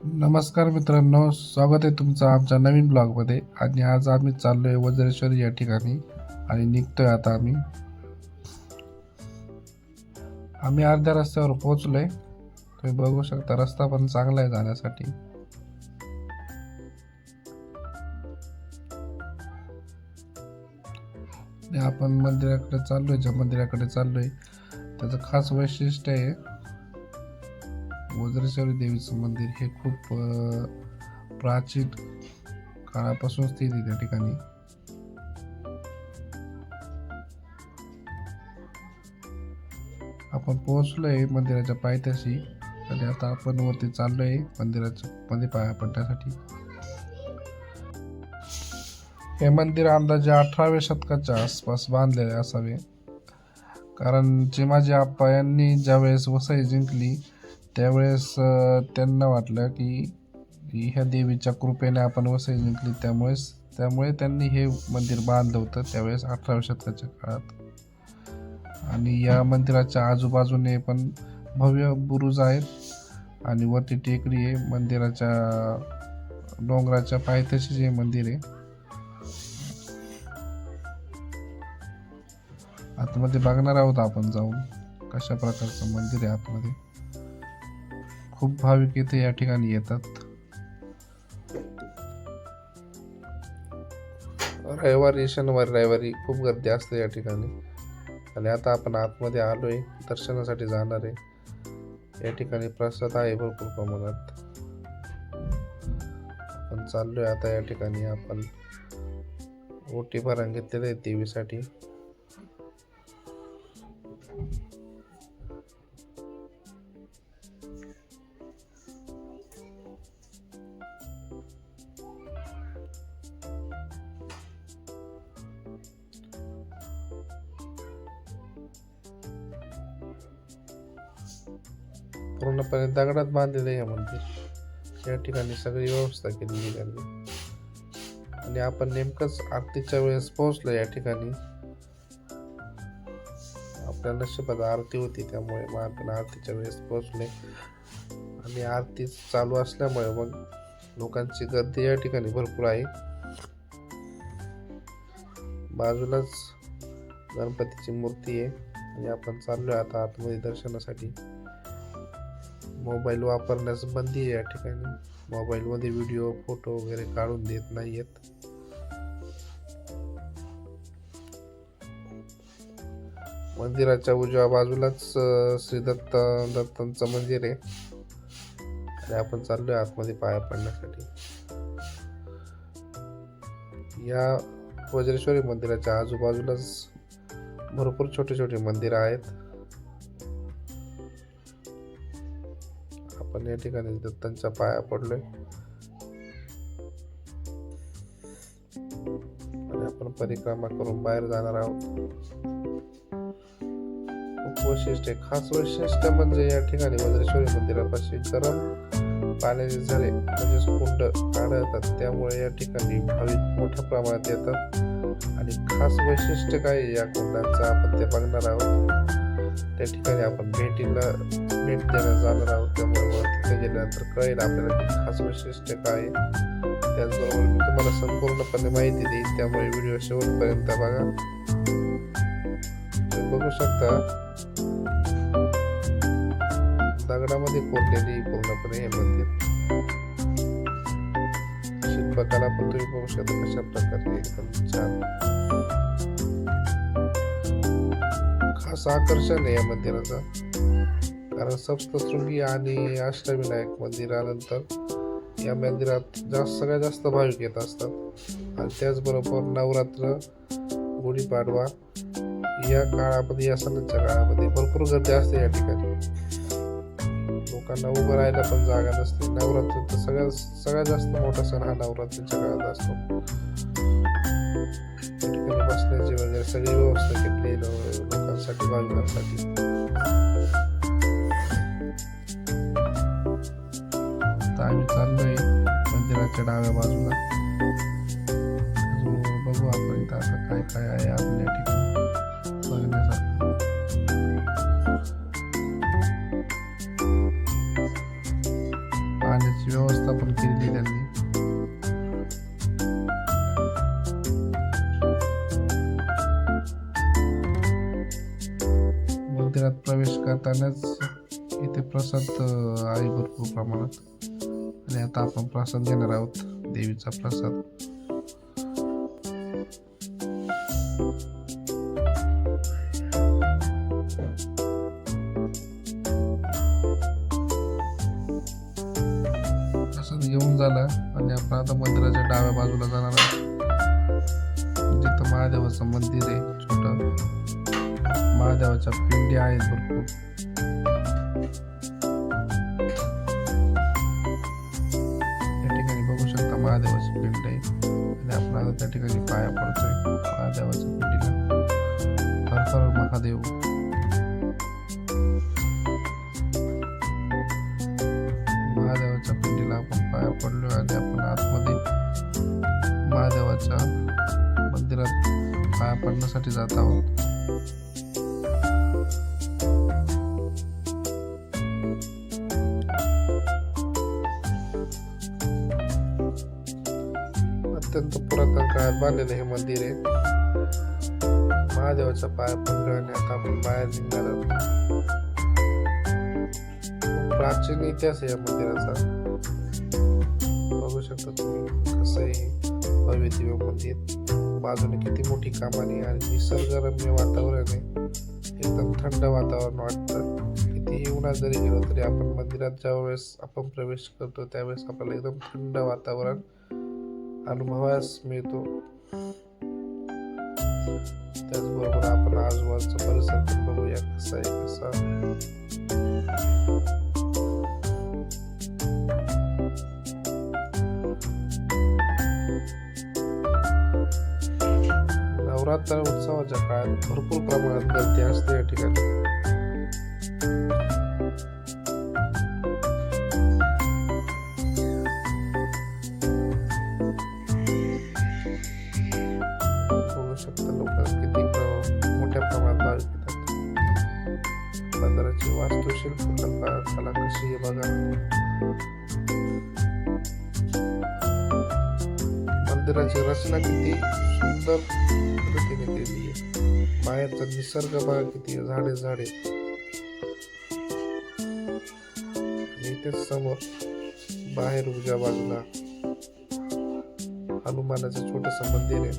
नमस्कार मित्रांनो, स्वागत आहे तुमचं आमच्या नवीन ब्लॉगमध्ये. आणि आज आम्ही चाललोय वज्रेश्वरी या ठिकाणी आणि निघतोय आता आम्ही अर्ध्या रस्त्यावर पोहोचलोय. तुम्ही बघू शकता रस्ता पण चांगला आहे जाण्यासाठी. आपण मंदिराकडे चाललोय. ज्या मंदिराकडे चाललोय त्याचं खास वैशिष्ट्य आहे वज्रेश्वरी देवीचं मंदिर. हे खूप प्राचीन काळापासून स्थित आहे त्या ठिकाणी. आपण पोहोचलोय मंदिराच्या पायथ्याशी आणि आता आपण वरती चाललोय मंदिराच्या मध्ये पाया पडण्यासाठी. हे मंदिर अंदाजे 18व्या शतकाच्या आसपास बांधलेले असावे, कारण चिमाजी आप्पा यांनी ज्यावेळेस वसई जिंकली त्यावेळेस त्यांना वाटलं की ह्या देवीच्या कृपेने आपण वसई जिंकली, त्यामुळे त्यांनी हे मंदिर बांधलं होतं त्यावेळेस 18व्या शतकाच्या काळात. आणि या मंदिराच्या आजूबाजूने पण भव्य बुरुज आहेत आणि वरती टेकडी आहे. मंदिराच्या डोंगराच्या पायथ्याशी जे मंदिर आहे. आतमध्ये बघणार आहोत आपण जाऊन कशा प्रकारचं मंदिर आहे आतमध्ये. खूप भाविक इथे या ठिकाणी येतात. शनिवारी रविवारी खूप गर्दी असते या ठिकाणी. आणि आता आपण आतमध्ये आलोय, दर्शनासाठी जाणार आहे. या ठिकाणी प्रसाद आहे भरपूर प्रमाणात. आपण चाललोय आता या ठिकाणी. आपण ओटी भरण घेतलेलं आहे देवीसाठी. पूर्णपणे दगडात बांधलेलं आहे मंदिर. या ठिकाणी सगळी व्यवस्था केलेली त्यांनी. आणि आपण नेमकंच आरतीच्या वेळेस पोहोचलो या ठिकाणी. आपल्या नशिबात आरती होती त्यामुळे मग आपण आरतीच्या वेळेस पोहोचले. आणि आरती चालू असल्यामुळे मग लोकांची गर्दी या ठिकाणी भरपूर आहे. बाजूलाच गणपतीची मूर्ती आहे. आणि आपण चाललोय आता आतमध्ये दर्शनासाठी. मोबाईल वापरण्यास बंदी आहे या ठिकाणी. मोबाईलमध्ये व्हिडिओ फोटो वगैरे काढून देत नाहीयेत. मंदिराच्या उजव्या बाजूलाच श्री दत्तांचं मंदिर आहे. आणि आपण चाललोय आतमध्ये पाया पडण्यासाठी. या वज्रेश्वरी मंदिराच्या आजूबाजूलाच भरपूर छोटे छोटे मंदिर आहेत. आपण या ठिकाणी दत्तांच्या पाया पडलोय. आणि आपण परिक्रमा करून बाहेर जाणार आहोत. खूप वैशिष्ट्य, खास वैशिष्ट्य म्हणजे या ठिकाणी वज्रेश्वरी मंदिरापाशी गरम पाण्याचे झरे म्हणजेच कुंड काढतात. त्यामुळे या ठिकाणी भाविक मोठ्या प्रमाणात येतात. आणि खास वैशिष्ट्य काय या कुंडांचं आपण ते बघणार आहोत. त्या ठिकाणी आपण भेट देण्यास जाणार आहोत. त्यामुळे तिथे गेल्यानंतर कळेल आपल्याला खास वैशिष्ट्य काय आहे. त्याचबरोबर मी तुम्हाला संपूर्णपणे माहिती देईल, त्यामुळे व्हिडिओ शेवटपर्यंत बघा. तुम्ही बघू शकता दगडामध्ये कोरलेली पूर्णपणे हे मंदिर. शिल्पकला पण तुम्ही बघू शकता कशा प्रकारे एकदम छान. खास आकर्षण आहे या मंदिराचं, कारण सप्तशृंगी आणि अष्टविनायक मंदिरानंतर या मंदिरात सगळ्यात जास्त भाविक येत असतात. आणि त्याचबरोबर नवरात्र, गुढीपाडवा या काळामध्ये, या सणाच्या काळामध्ये भरपूर गर्दी असते या ठिकाणी. लोकांना उभं राहायला पण जागा नसते. नवरात्र तर सगळ्यात जास्त मोठा सण हा नवरात्रीच्या काळात असतो. या ठिकाणी बसण्याची वगैरे सगळी व्यवस्था केली लोकांसाठी, भाविकांसाठी. आम्ही चाललोय मंदिराच्या डाव्या बाजूला. बघू आपण इथं आता काय काय आहे आपण या ठिकाणी बघण्यासारखं. पाण्याची व्यवस्था पण केलेली त्यांनी. मंदिरात प्रवेश करतानाच इथे प्रसाद आहे भरपूर प्रमाणात, आणि आता आपण प्रसाद घेणार आहोत, देवीचा प्रसाद. प्रसाद घेऊन झाला आणि आपण आता मंदिराच्या डाव्या बाजूला जाणार आहोत, जिथं महादेवाचं मंदिर आहे. छोटं महादेवाच्या पिंडी आहेत भरपूर. या ठिकाणी बघू शकता महादेवाची पिंड आहे, आणि आपण आता त्या ठिकाणी पाया पडतोय महादेवाच्या पिंडीला. हर हर महादेव. महादेवाच्या पिंडीला आपण पाया पडलो आणि आपण आतमध्ये महादेवाच्या मंदिरात पाया पडण्यासाठी जात आहोत. अत्यंत पुरातन काळात बांधलेलं हे मंदिर आहे. महादेवाच्या पाया पडलो आणि आता आपण बाहेर निघणार आहोत. प्राचीन इतिहास आहे या मंदिराचा. बघू शकता तुम्ही कसं आहे भव्य दिव्य मंदिर. बाजूने किती मोठी कमानी आणि निसर्गरम्य वातावरण आहे. एकदम थंड वातावरण वाटतं. कितीही उन्हात जरी गेलो तरी आपण मंदिरात ज्या वेळेस आपण प्रवेश करतो त्यावेळेस आपल्याला एकदम थंड वातावरण अनुभवास मिळतो. त्याचबरोबर आपण आजूबाजूचा परिसर पण बघूया कसा आहे कसा. नवरात्र उत्सवाच्या काळात भरपूर प्रमाणात गर्दी असते या ठिकाणी. बघू शकता लोक किती मोठ्या प्रमाणात भाविक येतात. मंदिराची वास्तुशिल्प कला कशी आहे बघा. मंदिराची रचना किती सुंदर पद्धतीने केली आहे. बाहेरचा निसर्ग बघा किती झाडे. इथेच समोर बाहेर उजव्या बाजूला हनुमानाचं छोटस मंदिर आहे.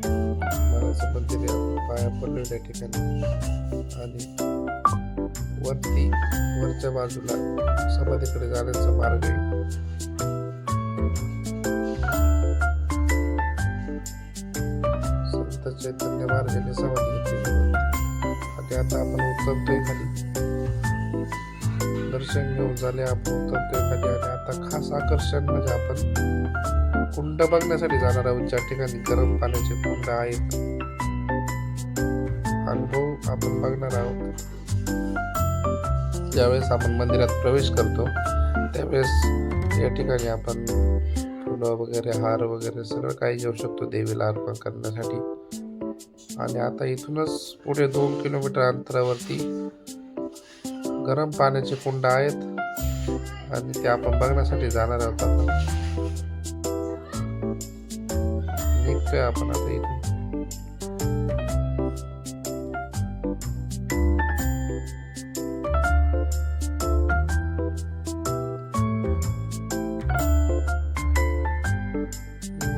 हनुमानाचं मंदिर आहे. आपण पाया पडलो त्या ठिकाणी. आणि वरच्या बाजूला समाधीकडे जाण्याचा मार्ग आहे. संत चैतन्य मार्गाने समाधी घेतलेली. आणि आता आपण उतरतोय खाली. दर्शन घेऊन झाले आपण उतरतोय खाली. आणि आता खास आकर्षण म्हणजे आपण कुंड बघण्यासाठी जाणार आहोत, ज्या ठिकाणी गरम पाण्याचे कुंड आहेत. अनुभव आपण बघणार आहोत. ज्यावेळेस आपण मंदिरात प्रवेश करतो त्यावेळेस या ठिकाणी आपण फुलं वगैरे हार वगैरे सगळं काही घेऊ शकतो देवीला अर्पण करण्यासाठी. आणि आता इथूनच पुढे 2 किलोमीटर अंतरावरती गरम पाण्याचे कुंड आहेत आणि ते आपण बघण्यासाठी जाणार आहोत. आपण निघतोय आपण आता इथून.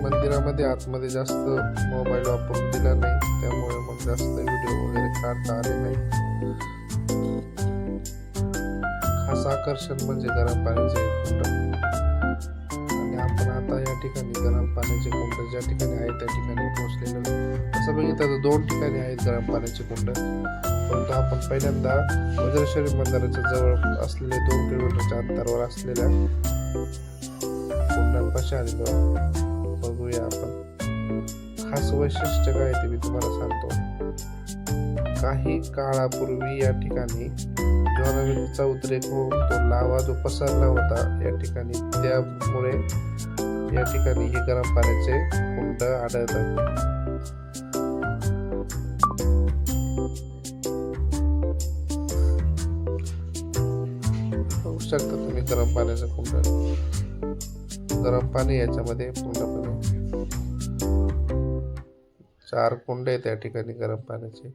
मंदिरामध्ये आतमध्ये जास्त मोबाईल वापरून दिला नाही, त्यामुळे मग जास्त व्हिडिओ वगैरे काढता आले नाही. खास आकर्षण म्हणजे गरम पाण्याचे कुंड. आणि आपण आता या ठिकाणी गरम पाण्याचे कुंड ज्या ठिकाणी आहे त्या ठिकाणी पोहोचलेलो. तसं बघितलं तर 2 ठिकाणी आहेत गरम पाण्याचे कुंड, परंतु आपण पहिल्यांदा वज्रेश्वरी मंदिराच्या जवळ असलेले 2 किलोमीटरच्या अंतरावर असलेल्या कुंडांपाशी आलेलो. बघूया आपण. खास वैशिष्ट्य काय ते मी तुम्हाला सांगतो. काही काळापूर्वी या ठिकाणी ज्वालामुखीचा उद्रेक होऊन तो लावा जो पसरला होता या ठिकाणी, त्यामुळे या ठिकाणी हे गरम पाण्याचे कुंड आढळतात. शकता तुम्ही गरम पाण्याचं कुंड. गरम पाणी याच्यामध्ये पूर्णपणे 4 कुंड आहेत त्या ठिकाणी गरम पाण्याचे.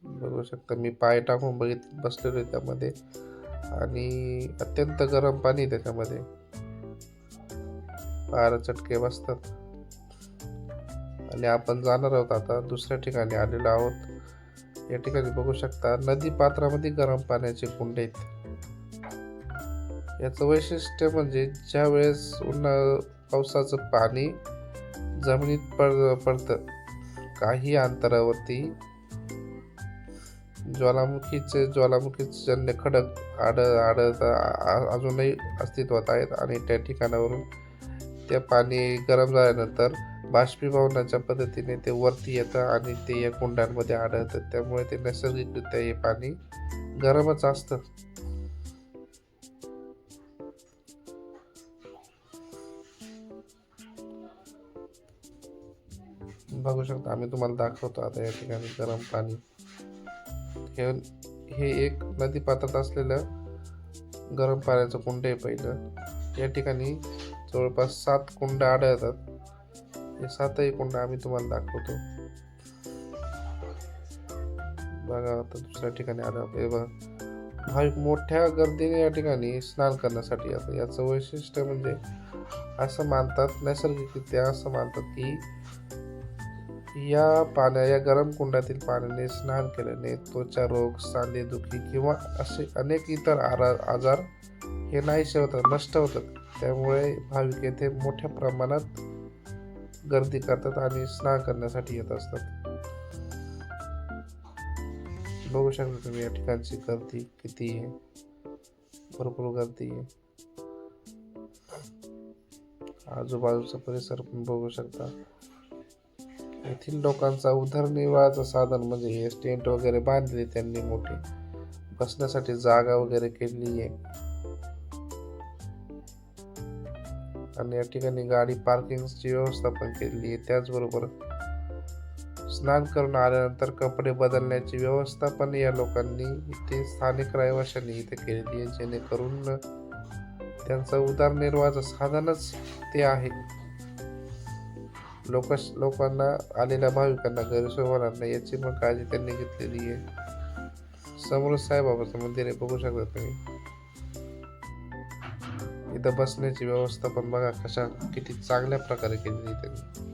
बघू शकता मी पाय टाकून बसलेलो त्यामध्ये आणि अत्यंत गरम पाणी त्याच्यामध्ये. पायाला चटके बसतात. आणि आपण जाणार आहोत आता दुसऱ्या ठिकाणी आलेलो आहोत. या ठिकाणी बघू शकता नदी पात्रामध्ये गरम पाण्याचे कुंड आहेत. याचं वैशिष्ट्य म्हणजे ज्या वेळेस पावसाचं पाणी जमिनीत पडतं काही अंतरावरती ज्वालामुखीचे जन्य खडक अजूनही अस्तित्वात आहेत आणि त्या ठिकाणावरून ते पाणी गरम झाल्यानंतर बाष्पीभवनाच्या पद्धतीने ते वरती येतं आणि ते या कुंडांमध्ये आढळतं. त्यामुळे ते नैसर्गिकरित्या हे पाणी गरमच असतं. बघू शकता आम्ही तुम्हाला दाखवतो आता या ठिकाणी गरम पाणी. हे एक नदी पात्रात असलेलं गरम पाण्याचं कुंड आहे पहिलं. या ठिकाणी जवळपास 7 कुंड आढळतात. हे 7ही कुंड आम्ही तुम्हाला दाखवतो. बघा आता दुसऱ्या ठिकाणी आलं. हे बघा भाविक मोठ्या गर्दीने या ठिकाणी स्नान करण्यासाठी येतात. याचं वैशिष्ट्य म्हणजे असं मानतात, नैसर्गिकरित्या असं मानतात की या गरम कुंडातील पाण्याने स्नान केल्याने त्वचा रोग, सांधेदुखी किंवा असे अनेक इतर आजार हे नाहीसे होतात, नष्ट होतात. त्यामुळे भाविक येथे मोठ्या प्रमाणात गर्दी करतात आणि स्नान करण्यासाठी येत असतात. बघू शकता तुम्ही या ठिकाणची गर्दी किती आहे. भरपूर गर्दी आहे. आजूबाजूचा परिसर पण बघू शकता. येथील लोकांचा उदरनिर्वाहाचं साधन म्हणजे हे टेंट वगैरे बांधले त्यांनी मोठे. बसण्यासाठी जागा वगैरे केलेली आहे आणि या ठिकाणी गाडी पार्किंगची व्यवस्था पण केलेली आहे. त्याचबरोबर स्नान करून आल्यानंतर कपडे बदलण्याची व्यवस्था पण या लोकांनी इथे स्थानिक रहिवाशांनी इथे केलेली आहे, जेणेकरून त्यांचं उदरनिर्वाहाचं साधनच ते आहे. लोकांना आलेल्या भाविकांना गैरसोय होणार नाही याची पण काळजी त्यांनी घेतलेली आहे. समोर साईबाबाचं मंदिर आहे, बघू शकता तुम्ही. इथं बसण्याची व्यवस्था पण बघा किती चांगल्या प्रकारे केलेली त्यांनी.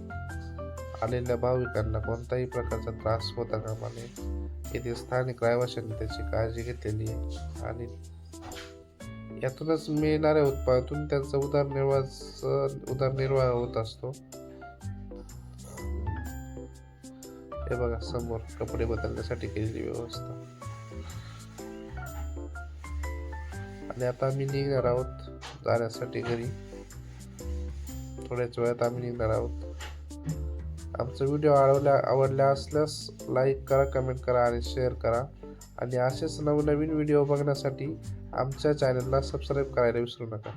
आलेल्या भाविकांना कोणताही प्रकारचा त्रास होता कामा नये. येथे स्थानिक रहिवाशांनी त्याची काळजी घेतलेली आहे आणि यातूनच मिळणाऱ्या उत्पन्नातून त्यांचा उदरनिर्वाह होत असतो. हे बघा समोर कपडे बदलण्यासाठी केलेली व्यवस्था. आणि आता आम्ही निघणार आहोत जाण्यासाठी घरी. थोड्याच वेळात आम्ही निघणार आहोत. आमचा व्हिडिओ आवडला असल्यास लाईक करा, कमेंट करा आणि शेअर करा. आणि असेच नवनवीन व्हिडिओ बघण्यासाठी आमच्या चॅनलला सबस्क्राईब करायला विसरू नका.